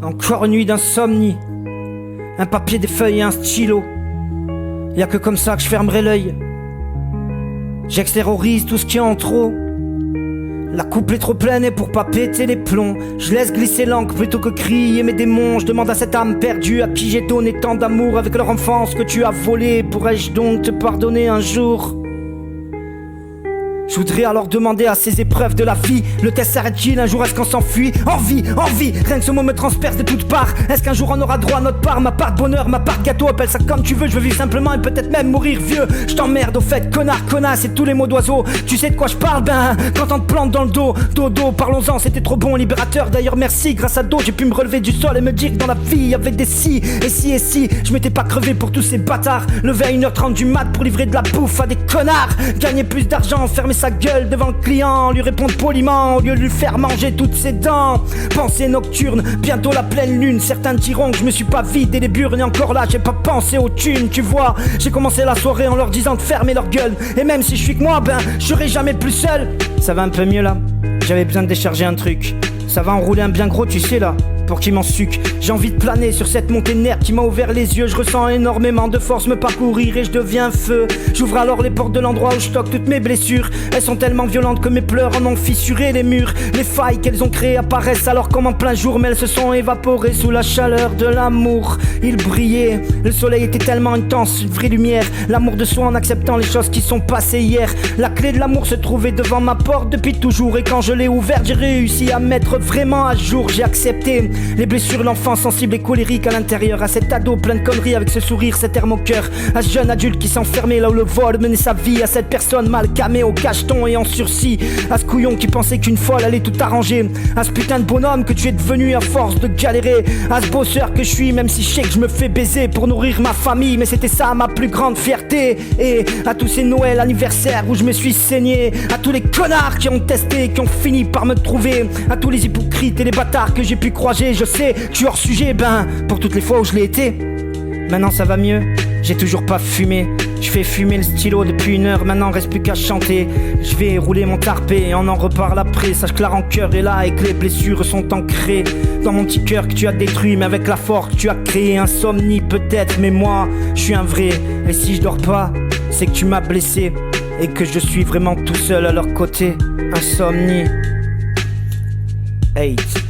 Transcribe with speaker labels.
Speaker 1: Encore une nuit d'insomnie. Un papier, des feuilles et un stylo. Y'a que comme ça que je fermerai l'œil. J'extériorise tout ce qui est en trop. La coupe est trop pleine et pour pas péter les plombs, je laisse glisser l'encre plutôt que crier mes démons. Je demande à cette âme perdue à qui j'ai donné tant d'amour avec leur enfance que tu as volé. Pourrais-je donc te pardonner un jour? Je voudrais alors demander à ces épreuves de la vie, le test s'arrête-t-il un jour, est-ce qu'on s'enfuit? Envie, rien que ce mot me transperce de toutes parts. Est-ce qu'un jour on aura droit à notre part? Ma part de bonheur, ma part de gâteau, appelle ça comme tu veux. Je veux vivre simplement et peut-être même mourir vieux. Je t'emmerde au fait, connard, connasse et tous les mots d'oiseau. Tu sais de quoi je parle? Ben, quand on te plante dans le dos. Dodo, parlons-en, c'était trop bon, libérateur. D'ailleurs merci, grâce à dos j'ai pu me relever du sol et me dire que dans la vie y'avait des si. Et si, je m'étais pas crevé pour tous ces bâtards. Levé à 1h30 du mat pour livrer de la bouffe à des connards. Gagner plus d'argent, fermer sa gueule devant le client, lui répondre poliment au lieu de lui faire manger toutes ses dents. Pensée nocturne, bientôt la pleine lune. Certains diront que je me suis pas vidé les burnes et encore là j'ai pas pensé aux thunes. Tu vois, j'ai commencé la soirée en leur disant de fermer leur gueule. Et même si je suis que moi, ben je serai jamais plus seul. Ça va un peu mieux là, j'avais besoin de décharger un truc. Ça va enrouler un bien gros, tu sais là, pour qu'il m'en suque. J'ai envie de planer sur cette montée de nerfs qui m'a ouvert les yeux. Je ressens énormément de force me parcourir et je deviens feu. J'ouvre alors les portes de l'endroit où je stocke toutes mes blessures. Elles sont tellement violentes que mes pleurs en ont fissuré les murs. Les failles qu'elles ont créées apparaissent alors comme en plein jour, mais elles se sont évaporées sous la chaleur de l'amour. Il brillait, le soleil était tellement intense, une vraie lumière. L'amour de soi en acceptant les choses qui sont passées hier. La clé de l'amour se trouvait devant ma porte depuis toujours. Et quand je l'ai ouverte, j'ai réussi à mettre vraiment à jour. J'ai accepté les blessures, l'enfant sensible et colérique à l'intérieur. À cet ado plein de conneries avec ce sourire, cet terme au cœur. À ce jeune adulte qui s'enfermait là où le vol menait sa vie. À cette personne mal camée au cacheton et en sursis. À ce couillon qui pensait qu'une folle allait tout arranger. À ce putain de bonhomme que tu es devenu à force de galérer. À ce bosseur que je suis, même si je sais que je me fais baiser pour nourrir ma famille, mais c'était ça ma plus grande fierté. Et à tous ces Noëls, anniversaires où je me suis saigné. À tous les connards qui ont testé, qui ont fini par me trouver. À tous les hypocrites et les bâtards que j'ai pu croiser. Je sais, je suis hors sujet, ben, pour toutes les fois où je l'ai été. Maintenant ça va mieux, j'ai toujours pas fumé. Je fais fumer le stylo depuis 1 heure, maintenant reste plus qu'à chanter. Je vais rouler mon tarpé et on en reparle après. Sache que la rancœur est là et que les blessures sont ancrées dans mon petit cœur que tu as détruit, mais avec la force que tu as créé. Insomnie peut-être, mais moi, je suis un vrai. Et si je dors pas, c'est que tu m'as blessé et que je suis vraiment tout seul à leur côté. Insomnie. Hate.